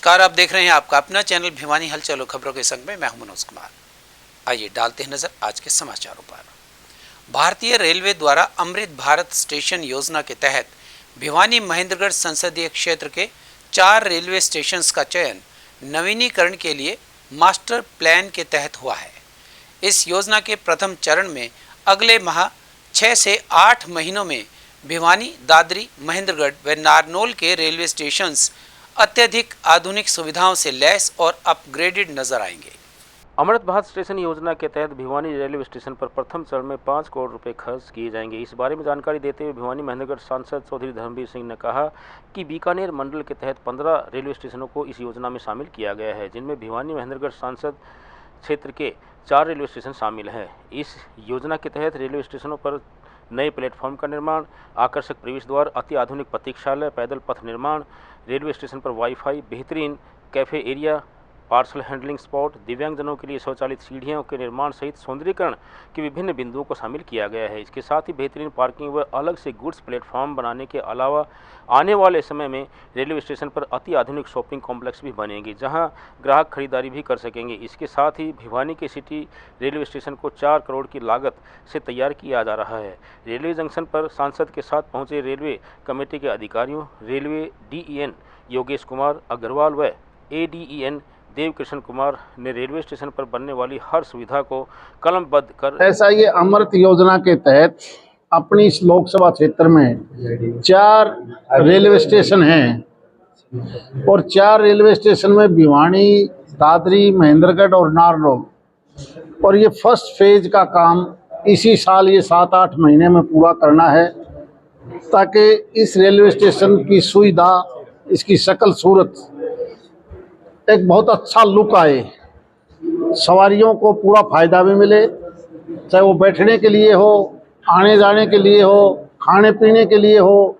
नमस्कार, आप देख रहे हैं आपका अपना चैनल भिवानी हलचल खबरों के संग में मैं हूं मनोज कुमार। आइए डालते हैं नजर आज के समाचारों पर। भारतीय रेलवे द्वारा अमृत भारत स्टेशन योजना के तहत भिवानी महेंद्रगढ़ संसदीय क्षेत्र के 4 रेलवे स्टेशंस का चयन नवीनीकरण के लिए मास्टर प्लान के तहत हुआ है। इस योजना के प्रथम चरण में अगले माह 6 से 8 महीनों में भिवानी, दादरी, महेंद्रगढ़ व नारनौल के रेलवे स्टेशंस अत्यधिक आधुनिक सुविधाओं से लैस और अपग्रेडेड नजर आएंगे। अमृत भारत स्टेशन योजना के तहत भिवानी रेलवे स्टेशन पर प्रथम चरण में 5 करोड़ रुपए खर्च किए जाएंगे। इस बारे में जानकारी देते हुए भिवानी महेंद्रगढ़ सांसद चौधरी धर्मवीर सिंह ने कहा कि बीकानेर मंडल के तहत 15 रेलवे स्टेशनों को इस योजना में शामिल किया गया है, जिनमें भिवानी महेंद्रगढ़ सांसद क्षेत्र के 4 रेलवे स्टेशन शामिल हैं। इस योजना के तहत रेलवे स्टेशनों पर नए प्लेटफॉर्म का निर्माण, आकर्षक प्रवेश द्वार, अति आधुनिक प्रतीक्षालय, पैदल पथ निर्माण, रेलवे स्टेशन पर वाईफाई, बेहतरीन cafe area, parcel handling spot, दिव्यांगजनों के लिए शौचालित सीढ़ियों के निर्माण सहित सौंदर्यीकरण के विभिन्न बिंदुओं को शामिल किया गया है। इसके साथ ही बेहतरीन पार्किंग व अलग से गुड्स प्लेटफॉर्म बनाने के अलावा आने वाले समय में रेलवे स्टेशन पर अति आधुनिक शॉपिंग कॉम्प्लेक्स भी बनेंगे, जहां ग्राहक खरीदारी भी कर सकेंगे। इसके साथ ही भिवानी के सिटी रेलवे स्टेशन को 4 करोड़ की लागत से तैयार किया जा रहा है। रेलवे जंक्शन पर सांसद के साथ पहुंचे रेलवे कमेटी के अधिकारियों, रेलवे DEN योगेश कुमार अग्रवाल व ADEN देव कृष्ण कुमार ने रेलवे स्टेशन पर बनने वाली हर सुविधा को कलमबद्ध कर ऐसा ये अमृत योजना के तहत अपनी इस लोकसभा क्षेत्र में 4 रेलवे स्टेशन हैं और 4 रेलवे स्टेशन में भिवानी, दादरी, महेंद्रगढ़ और नारनौल, और ये फर्स्ट फेज का काम इसी साल ये 7-8 महीने में पूरा करना है, ताकि इस रेलवे स्टेशन की सुविधा, इसकी शक्ल सूरत एक बहुत अच्छा लुक आए, सवारियों को पूरा फायदा भी मिले, चाहे वो बैठने के लिए हो, आने जाने के लिए हो, खाने पीने के लिए हो,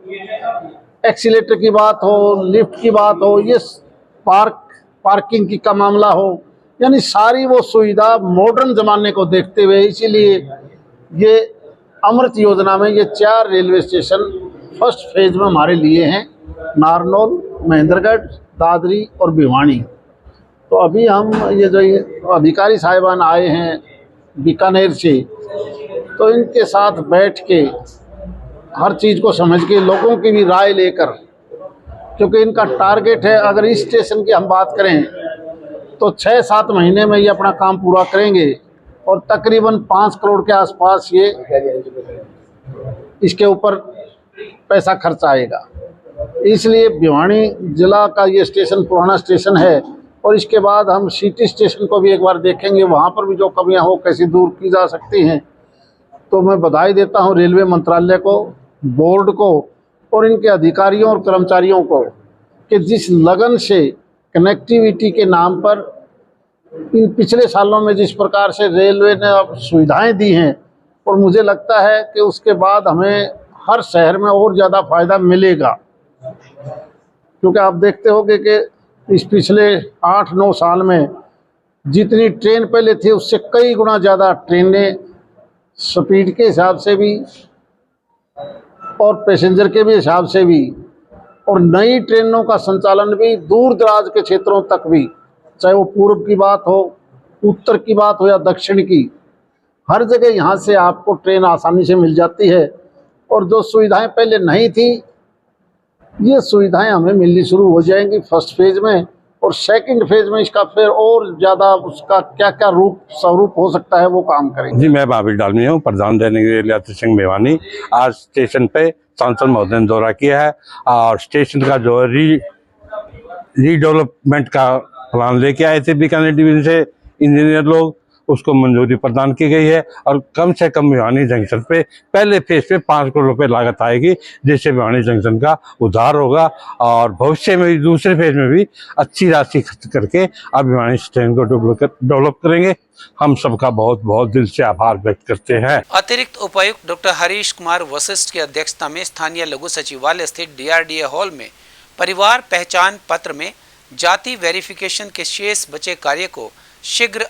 एक्सीलेटर की बात हो, लिफ्ट की बात हो, ये पार्किंग की का मामला हो, यानी सारी वो सुविधा मॉडर्न ज़माने को देखते हुए, इसीलिए ये अमृत योजना में ये 4 रेलवे स्टेशन फर्स्ट फेज में हमारे लिए हैं, नारनौल, महेंद्रगढ़, दादरी और भिवानी। तो अभी हम ये जो अधिकारी साहिबान आए हैं बीकानेर से, तो इनके साथ बैठ के हर चीज़ को समझ के लोगों की भी राय लेकर, क्योंकि इनका टारगेट है, अगर इस स्टेशन की हम बात करें तो 6-7 महीने में ये अपना काम पूरा करेंगे और तकरीबन 5 करोड़ के आसपास ये इसके ऊपर पैसा खर्च आएगा। इसलिए भिवानी जिला का ये स्टेशन पुराना स्टेशन है और इसके बाद हम सिटी स्टेशन को भी एक बार देखेंगे, वहाँ पर भी जो कमियाँ हो कैसे दूर की जा सकती हैं। तो मैं बधाई देता हूँ रेलवे मंत्रालय को, बोर्ड को और इनके अधिकारियों और कर्मचारियों को कि जिस लगन से कनेक्टिविटी के नाम पर इन पिछले सालों में जिस प्रकार से रेलवे ने अब सुविधाएं दी हैं, और मुझे लगता है कि उसके बाद हमें हर शहर में और ज़्यादा फायदा मिलेगा, क्योंकि आप देखते होंगे कि इस पिछले 8-9 साल में जितनी ट्रेन पहले थी उससे कई गुना ज़्यादा ट्रेनें स्पीड के हिसाब से भी और पैसेंजर के भी हिसाब से भी, और नई ट्रेनों का संचालन भी दूर दराज के क्षेत्रों तक भी, चाहे वो पूर्व की बात हो, उत्तर की बात हो या दक्षिण की, हर जगह यहाँ से आपको ट्रेन आसानी से मिल जाती है। और जो सुविधाएं पहले नहीं थी, ये सुविधाएं हमें मिलनी शुरू हो जाएंगी फर्स्ट फेज में, और सेकंड फेज में इसका फिर और ज़्यादा उसका क्या क्या स्वरूप हो सकता है वो काम करेंगे। जी, मैं महावीर डालमी हूँ, प्रधान दैनिक रेल यात्री संघ भिवानी। आज स्टेशन पे सांसद महोदय ने दौरा किया है और स्टेशन का जो रीडेवलपमेंट का प्लान लेके आए थे बीकानेर डिवीजन से इंजीनियर लोग, उसको मंजूरी प्रदान की गई है और कम से कम भिवानी जंक्शन पे पहले फेज पे 5 करोड़ रुपए लागत आएगी, जिससे भिवानी जंक्शन का उद्धार होगा और भविष्य में भी दूसरे फेज में भी अच्छी राशि खर्च करके अब भिवानी स्टेशन को डेवलप करेंगे। हम सबका बहुत बहुत दिल से आभार व्यक्त करते हैं। अतिरिक्त उपायुक्त डॉक्टर हरीश कुमार वशिष्ठ की अध्यक्षता में स्थानीय लघु सचिवालय स्थित DRDA हॉल में परिवार पहचान पत्र में जाति वेरिफिकेशन के शेष बचे कार्य को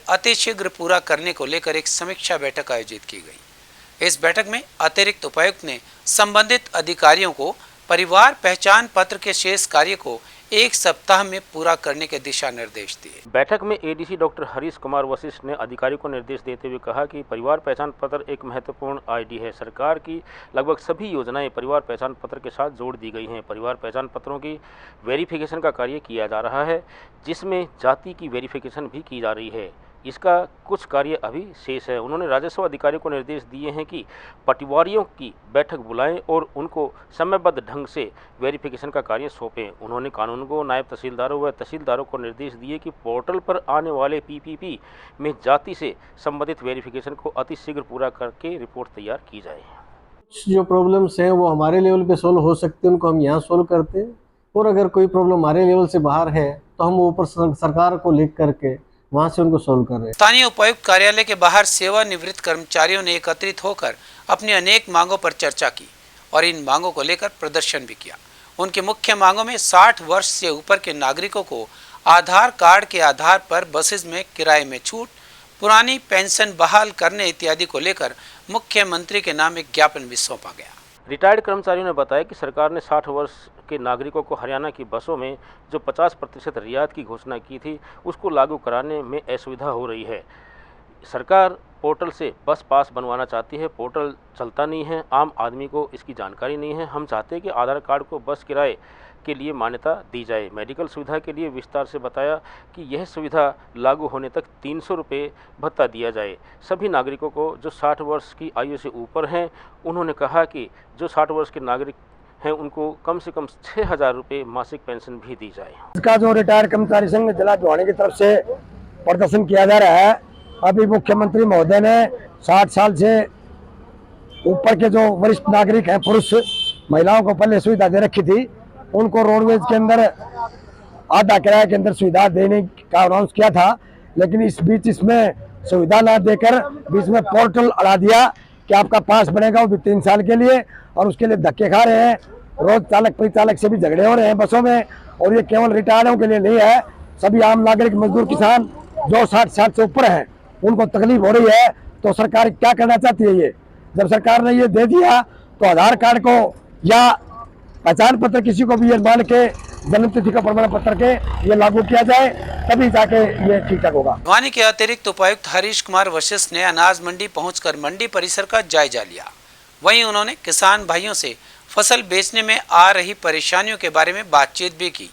अतिशीघ्र पूरा करने को लेकर एक समीक्षा बैठक आयोजित की गई। इस बैठक में अतिरिक्त उपायुक्त ने संबंधित अधिकारियों को परिवार पहचान पत्र के शेष कार्य को 1 सप्ताह में पूरा करने के दिशा निर्देश दिए। बैठक में एडीसी डॉक्टर हरीश कुमार वशिष्ठ ने अधिकारियों को निर्देश देते हुए कहा कि परिवार पहचान पत्र एक महत्वपूर्ण आईडी है। सरकार की लगभग सभी योजनाएं परिवार पहचान पत्र के साथ जोड़ दी गई हैं। परिवार पहचान पत्रों की वेरिफिकेशन का कार्य किया जा रहा है, जिसमें जाति की वेरिफिकेशन भी की जा रही है। इसका कुछ कार्य अभी शेष है। उन्होंने राजस्व अधिकारियों को निर्देश दिए हैं कि पटवारियों की बैठक बुलाएं और उनको समयबद्ध ढंग से वेरिफिकेशन का कार्य सौंपें। उन्होंने कानूनगो, नायब तहसीलदारों व तहसीलदारों को निर्देश दिए कि पोर्टल पर आने वाले पीपीपी में जाति से संबंधित वेरिफिकेशन को अतिशीघ्र पूरा करके रिपोर्ट तैयार की जाए। जो प्रॉब्लम्स हैं वो हमारे लेवल पे सोल्व हो सकते हैं, उनको हम यहाँ सोल्व करते हैं, और अगर कोई प्रॉब्लम हमारे लेवल से बाहर है तो हम ऊपर सरकार को लिख करके वहाँ से उनको सोल्व कर रहे हैं। स्थानीय उपायुक्त कार्यालय के बाहर सेवानिवृत्त कर्मचारियों ने एकत्रित होकर अपनी अनेक मांगों पर चर्चा की और इन मांगों को लेकर प्रदर्शन भी किया। उनकी मुख्य मांगों में 60 वर्ष से ऊपर के नागरिकों को आधार कार्ड के आधार पर बसेस में किराए में छूट, पुरानी पेंशन बहाल करने इत्यादि को लेकर मुख्यमंत्री के नाम एक ज्ञापन भी सौंपा गया। रिटायर्ड कर्मचारियों ने बताया कि सरकार ने 60 वर्ष के नागरिकों को हरियाणा की बसों में जो 50% रियायत की घोषणा की थी, उसको लागू कराने में असुविधा हो रही है। सरकार पोर्टल से बस पास बनवाना चाहती है, पोर्टल चलता नहीं है, आम आदमी को इसकी जानकारी नहीं है। हम चाहते हैं कि आधार कार्ड को बस किराए के लिए मान्यता दी जाए। मेडिकल सुविधा के लिए विस्तार से बताया कि यह सुविधा लागू होने तक 300 रुपये भत्ता दिया जाए। सभी नागरिकों को जो 60 वर्ष की आयु से ऊपर हैं, उन्होंने कहा कि जो 60 वर्ष के नागरिक हैं उनको कम से कम 6,000 रुपये मासिक पेंशन भी दी जाए। इसका जो रिटायर्ड कर्मचारी संघ जिला भिवानी की तरफ से प्रदर्शन किया जा रहा है, अभी मुख्यमंत्री महोदय ने 60 साल से ऊपर के जो वरिष्ठ नागरिक हैं, पुरुष महिलाओं को पहले सुविधा दे रखी थी, उनको रोडवेज के अंदर आधा किराए के अंदर सुविधा देने का अनाउंस किया था, लेकिन इस बीच इसमें सुविधा ना देकर बीच में पोर्टल अड़ा दिया कि आपका पास बनेगा, वो भी 3 साल के लिए, और उसके लिए धक्के खा रहे हैं। रोज चालक परिचालक से भी झगड़े हो रहे हैं बसों में, और ये केवल रिटायर्डों के लिए नहीं है, सभी आम नागरिक, मजदूर, किसान जो 60 साल से ऊपर हैं उनको तकलीफ हो रही है। तो सरकार क्या करना चाहती है? ये जब सरकार ने ये दे दिया तो आधार कार्ड को या पहचान पत्र किसी को भी ये मान के जन्म तिथि का प्रमाण पत्र के ये लागू किया जाए, तभी जाके ये ठीक ठाक होगा। भिवानी के अतिरिक्त उपायुक्त हरीश कुमार वशिष्ठ ने अनाज मंडी पहुंचकर मंडी परिसर का जायजा लिया। वहीं उन्होंने किसान भाइयों से फसल बेचने में आ रही परेशानियों के बारे में बातचीत भी की।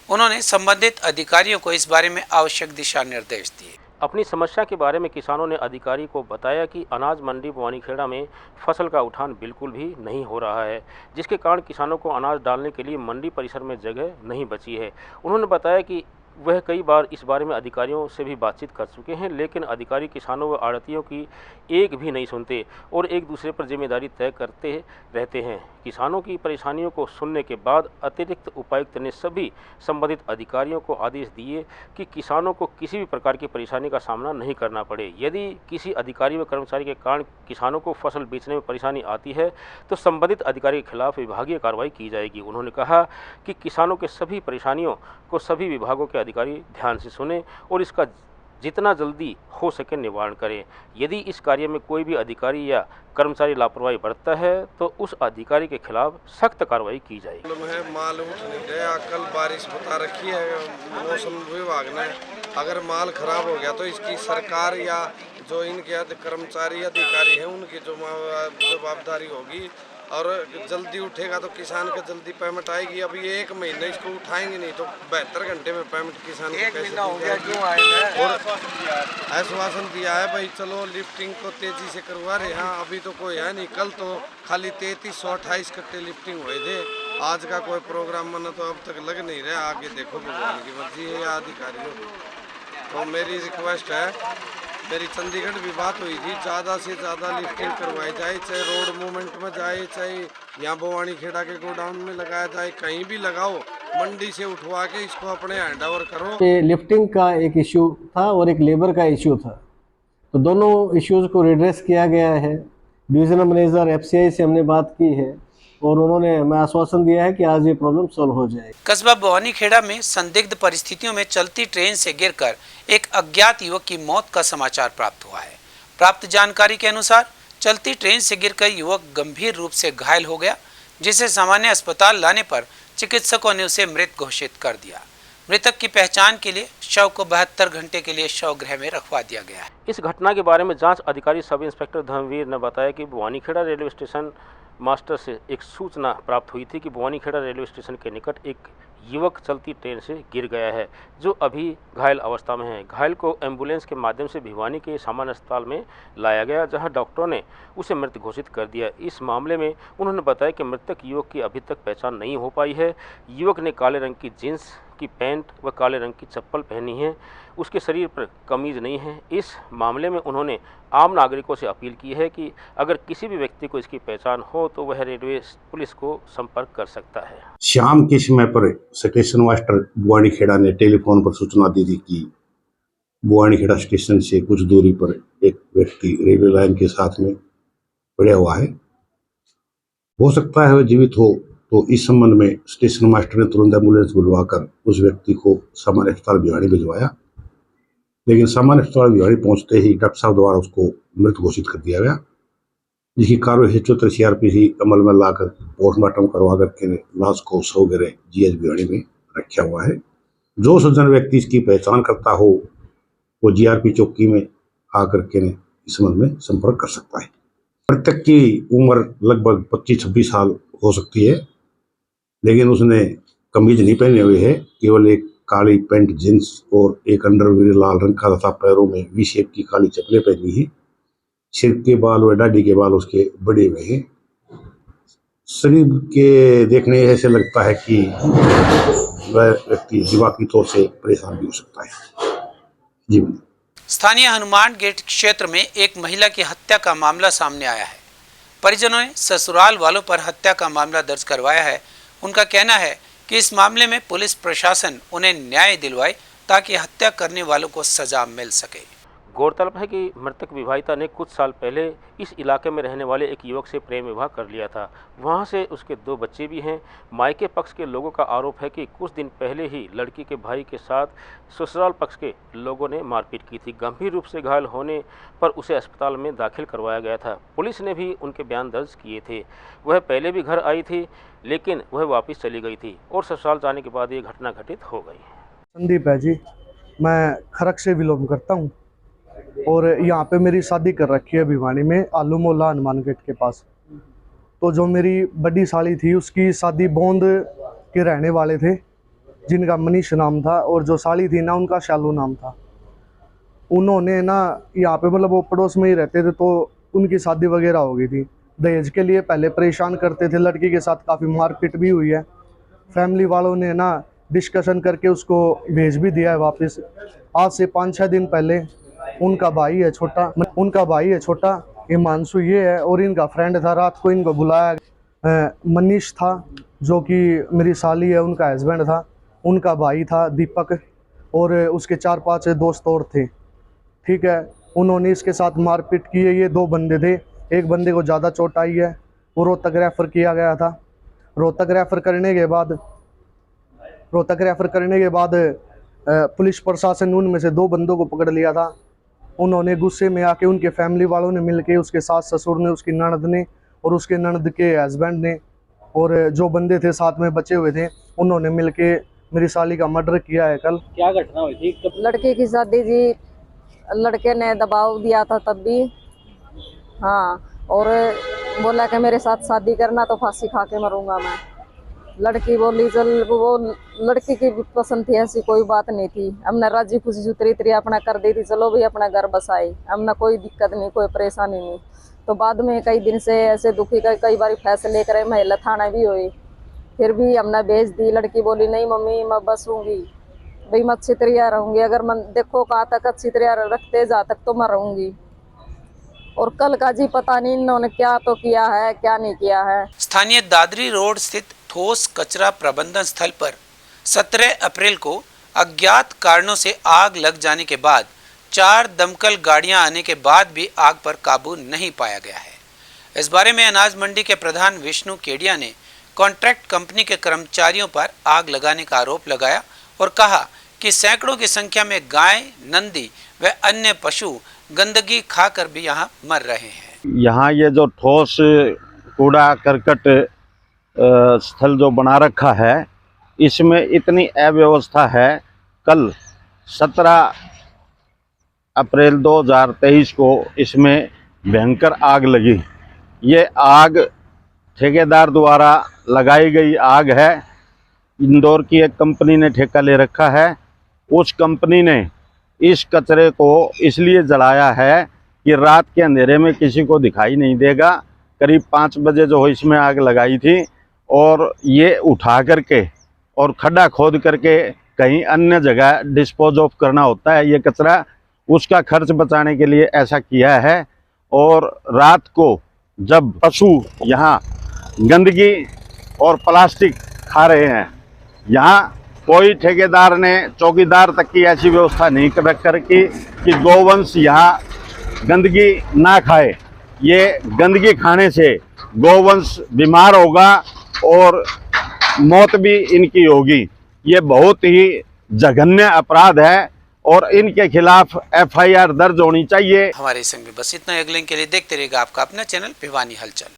उन्होंने संबंधित अधिकारियों को इस बारे में आवश्यक दिशा निर्देश दिए। अपनी समस्या के बारे में किसानों ने अधिकारी को बताया कि अनाज मंडी भवानीखेड़ा में फसल का उठान बिल्कुल भी नहीं हो रहा है, जिसके कारण किसानों को अनाज डालने के लिए मंडी परिसर में जगह नहीं बची है। उन्होंने बताया कि वह कई बार इस बारे में अधिकारियों से भी बातचीत कर चुके हैं, लेकिन अधिकारी किसानों व आड़तियों की एक भी नहीं सुनते और एक दूसरे पर जिम्मेदारी तय करते रहते हैं। किसानों की परेशानियों को सुनने के बाद अतिरिक्त उपायुक्त ने सभी संबंधित अधिकारियों को आदेश दिए कि किसानों को किसी भी प्रकार की परेशानी का सामना नहीं करना पड़े। यदि किसी अधिकारी व कर्मचारी के कारण किसानों को फसल बेचने में परेशानी आती है तो संबंधित अधिकारी के खिलाफ विभागीय कार्रवाई की जाएगी। उन्होंने कहा कि किसानों के सभी परेशानियों को सभी विभागों के अधिकारी ध्यान से सुने और इसका जितना जल्दी हो सके निवारण करें। यदि इस कार्य में कोई भी अधिकारी या कर्मचारी लापरवाही बरतता है तो उस अधिकारी के खिलाफ सख्त कार्रवाई की जाएगी। माल उठ नहीं गया, कल बारिश बता रखी है मौसम विभाग ने, अगर माल खराब हो गया तो इसकी सरकार या जो इनके कर्मचारी अधिकारी हैं उनकी जो जवाबदारी होगी, और जल्दी उठेगा तो किसान का जल्दी पेमेंट आएगी। अभी 1 महीने इसको उठाएंगे नहीं तो 72 घंटे में पेमेंट किसान को कैसे देंगे? और आश्वासन दिया है भाई चलो लिफ्टिंग को तेजी से करवा रहे हैं, अभी तो कोई है नहीं। कल तो खाली 3328 कट्टे लिफ्टिंग हुए थे, आज का कोई प्रोग्राम बना तो अब तक लग नहीं रहा। आगे देखो भगवान की मर्जी है या अधिकारियों। तो मेरी रिक्वेस्ट है, मेरी चंडीगढ़ भी बात हुई थी, ज़्यादा से ज़्यादा लिफ्टिंग करवाई जाए, चाहे रोड मूवमेंट में जाए, चाहे यहाँ भवानीखेड़ा के गोडाउन में लगाया जाए, कहीं भी लगाओ, मंडी से उठवा के इसको अपने हैंड ओवर करो। ये लिफ्टिंग का एक इश्यू था और एक लेबर का इश्यू था, तो दोनों इश्यूज़ को रिड्रेस किया गया है। डिवीजनल मैनेजर FCI से हमने बात की है और उन्होंने हमें आश्वासन दिया है कि आज ये प्रॉब्लम सॉल्व हो जाएगी। कस्बा भवानीखेड़ा में संदिग्ध परिस्थितियों में चलती ट्रेन से गिरकर एक अज्ञात युवक की मौत का समाचार प्राप्त हुआ है। प्राप्त जानकारी के अनुसार चलती ट्रेन से गिरकर युवक गंभीर रूप से घायल हो गया, जिसे सामान्य अस्पताल लाने पर चिकित्सकों ने उसे मृत घोषित कर दिया। मृतक की पहचान के लिए शव को 72 घंटे के लिए शव गृह में रखवा दिया गया है। इस घटना के बारे में जांच अधिकारी सब इंस्पेक्टर धर्मवीर ने बताया कि भवानीखेड़ा रेलवे स्टेशन मास्टर से एक सूचना प्राप्त हुई थी कि भवानीखेड़ा रेलवे स्टेशन के निकट एक युवक चलती ट्रेन से गिर गया है, जो अभी घायल अवस्था में है। घायल को एम्बुलेंस के माध्यम से भिवानी के सामान्य अस्पताल में लाया गया, जहां डॉक्टरों ने उसे मृत घोषित कर दिया। इस मामले में उन्होंने बताया कि मृतक युवक की अभी तक पहचान नहीं हो पाई है। युवक ने काले रंग की जींस की पैंट व काले रंग की चप्पल पहनी है। उसके शरीर पर कमीज नहीं है। इस मामले में उन्होंने आम नागरिकों से अपील की है कि अगर किसी भी व्यक्ति को इसकी पहचान हो तो वह रेलवे पुलिस को संपर्क कर सकता है। शाम के समय पर स्टेशन मास्टर भवानीखेड़ा ने टेलीफोन पर सूचना दी थी कि भवानीखेड़ा स्टेशन से कुछ दूरी पर एक व्यक्ति रेलवे लाइन के साथ में पड़ा हुआ है, हो सकता है वह जीवित हो। तो इस संबंध में स्टेशन मास्टर ने तुरंत एम्बुलेंस बुलवाकर उस व्यक्ति को सामान्य अस्पताल भिवानी भिजवाया, लेकिन सामान्य अस्पताल भिवानी पहुंचते ही डॉक्टर साहब द्वारा उसको मृत घोषित कर दिया गया, जिसकी कार्रवाई 74 CRPC अमल में लाकर पोस्टमार्टम करवा करके लाश को शव गृह GH भिवानी में रखा हुआ है। जो सज्जन व्यक्ति इसकी पहचान करता हो वो GRP चौकी में आकर के इस संबंध में संपर्क कर सकता है। मृतक की उम्र लगभग 25-26 साल हो सकती है, लेकिन उसने कमीज नहीं पहने हुए है, केवल एक काली पैंट जींस और एक अंडरवियर लाल रंग का तथा पैरों में वी शेप की काली चप्पलें पहनी है। सिर के बाल व दाढ़ी के बाल उसके बड़े हुए हैं। शरीर के देखने ऐसे लगता है कि वह व्यक्ति दिमागी तौर से परेशान भी हो सकता है। जी। स्थानीय हनुमान गेट क्षेत्र में एक महिला की हत्या का मामला सामने आया है। परिजनों ने ससुराल वालों पर हत्या का मामला दर्ज करवाया है। उनका कहना है कि इस मामले में पुलिस प्रशासन उन्हें न्याय दिलवाए ताकि हत्या करने वालों को सजा मिल सके। गौरतलब है कि मृतक विवाहिता ने कुछ साल पहले इस इलाके में रहने वाले एक युवक से प्रेम विवाह कर लिया था। वहां से उसके 2 बच्चे भी हैं। मायके पक्ष के लोगों का आरोप है कि कुछ दिन पहले ही लड़की के भाई के साथ ससुराल पक्ष के लोगों ने मारपीट की थी। गंभीर रूप से घायल होने पर उसे अस्पताल में दाखिल करवाया गया था। पुलिस ने भी उनके बयान दर्ज किए थे। वह पहले भी घर आई थी, लेकिन वह वापस चली गई थी और ससुराल जाने के बाद ये घटना घटित हो गई। संदीप है जी, मैं खरक से बिलोंग करता हूँ और यहाँ पे मेरी शादी कर रखी है भिवानी में, आलू मोहल्ला हनुमान गेट के पास। तो जो मेरी बड़ी साली थी उसकी शादी बोंद के रहने वाले थे, जिनका मनीष नाम था, और जो साली थी ना उनका शालू नाम था। उन्होंने ना यहाँ पे मतलब वो पड़ोस में ही रहते थे, तो उनकी शादी वगैरह हो गई थी। दहेज के लिए पहले परेशान करते थे, लड़की के साथ काफ़ी मारपीट भी हुई है। फैमिली वालों ने ना डिस्कशन करके उसको भेज भी दिया है वापस। आज से 5-6 दिन पहले उनका भाई है छोटा हिमांशु ये है, और इनका फ्रेंड था, रात को इनको बुलाया। मनीष था जो कि मेरी साली है, उनका हस्बैंड था। उनका भाई था दीपक, और उसके 4-5 दोस्त और थे। ठीक है, उन्होंने इसके साथ मारपीट की है। ये 2 बंदे थे, एक बंदे को ज़्यादा चोट आई है, वो रोहतक रेफ़र किया गया था। रोहतक रेफ़र करने के बाद पुलिस प्रशासन ने उनमें से 2 बंदों को पकड़ लिया था। उन्होंने गुस्से में आके उनके फैमिली वालों ने मिलके, उसके सास ससुर ने, उसकी ननद ने और उसके ननद के हस्बैंड ने, और जो बंदे थे साथ में बचे हुए थे, उन्होंने मिलके मेरी साली का मर्डर किया है। कल क्या घटना हुई थी? लड़के की शादी जी, लड़के ने दबाव दिया था तब भी, हाँ, और बोला कि मेरे साथ शादी करना तो फांसी खा के मरूंगा मैं। लड़की बोली चल, वो लड़की की पसंद थी, ऐसी कोई बात नहीं थी। हमने राजी खुशी सुतरी अपना कर दी थी, चलो भाई अपना घर बसाई, हमने कोई दिक्कत नहीं, कोई परेशानी नहीं। तो बाद में कई दिन से ऐसे दुखी कई बार फैसले करे, महिला थाना भी हुई, फिर भी हमने भेज दी। लड़की बोली नहीं मम्मी मैं बसूंगी भाई, मैं अच्छी तरह रहूंगी, अगर मन देखो कहाँ तक अच्छी तरह रखते जा तक तो मैं रहूंगी। और कल का जी पता नहीं इन्होंने क्या तो किया है क्या नहीं किया है। स्थानीय दादरी रोड स्थित ठोस कचरा प्रबंधन स्थल पर 17 अप्रैल को अज्ञात कारणों से आग लग जाने के बाद 4 दमकल गाड़ियां आने के बाद भी आग पर काबू नहीं पाया गया है। इस बारे में अनाज मंडी के प्रधान विष्णु केडिया ने कॉन्ट्रैक्ट कंपनी के कर्मचारियों पर आग लगाने का आरोप लगाया और कहा कि सैकड़ों की संख्या में गाय, नंदी व अन्य पशु गंदगी खाकर भी यहाँ मर रहे हैं। यहाँ ये जो ठोस कूड़ा करकट स्थल जो बना रखा है इसमें इतनी अव्यवस्था है। कल 17 अप्रैल 2023 को इसमें भयंकर आग लगी। ये आग ठेकेदार द्वारा लगाई गई आग है। इंदौर की एक कंपनी ने ठेका ले रखा है। उस कंपनी ने इस कचरे को इसलिए जलाया है कि रात के अंधेरे में किसी को दिखाई नहीं देगा। करीब 5 बजे जो इसमें आग लगाई थी और ये उठा करके और खड्डा खोद करके कहीं अन्य जगह डिस्पोज ऑफ करना होता है ये कचरा, उसका खर्च बचाने के लिए ऐसा किया है। और रात को जब पशु यहाँ गंदगी और प्लास्टिक खा रहे हैं, यहाँ कोई ठेकेदार ने चौकीदार तक की ऐसी व्यवस्था नहीं कर रखी कि गोवंश यहाँ गंदगी ना खाए। ये गंदगी खाने से गोवंश बीमार होगा और मौत भी इनकी होगी। ये बहुत ही जघन्य अपराध है और इनके खिलाफ FIR दर्ज होनी चाहिए। हमारे संग में बस इतना। अगले के लिए देखते रहेगा आपका अपना चैनल भिवानी हलचल।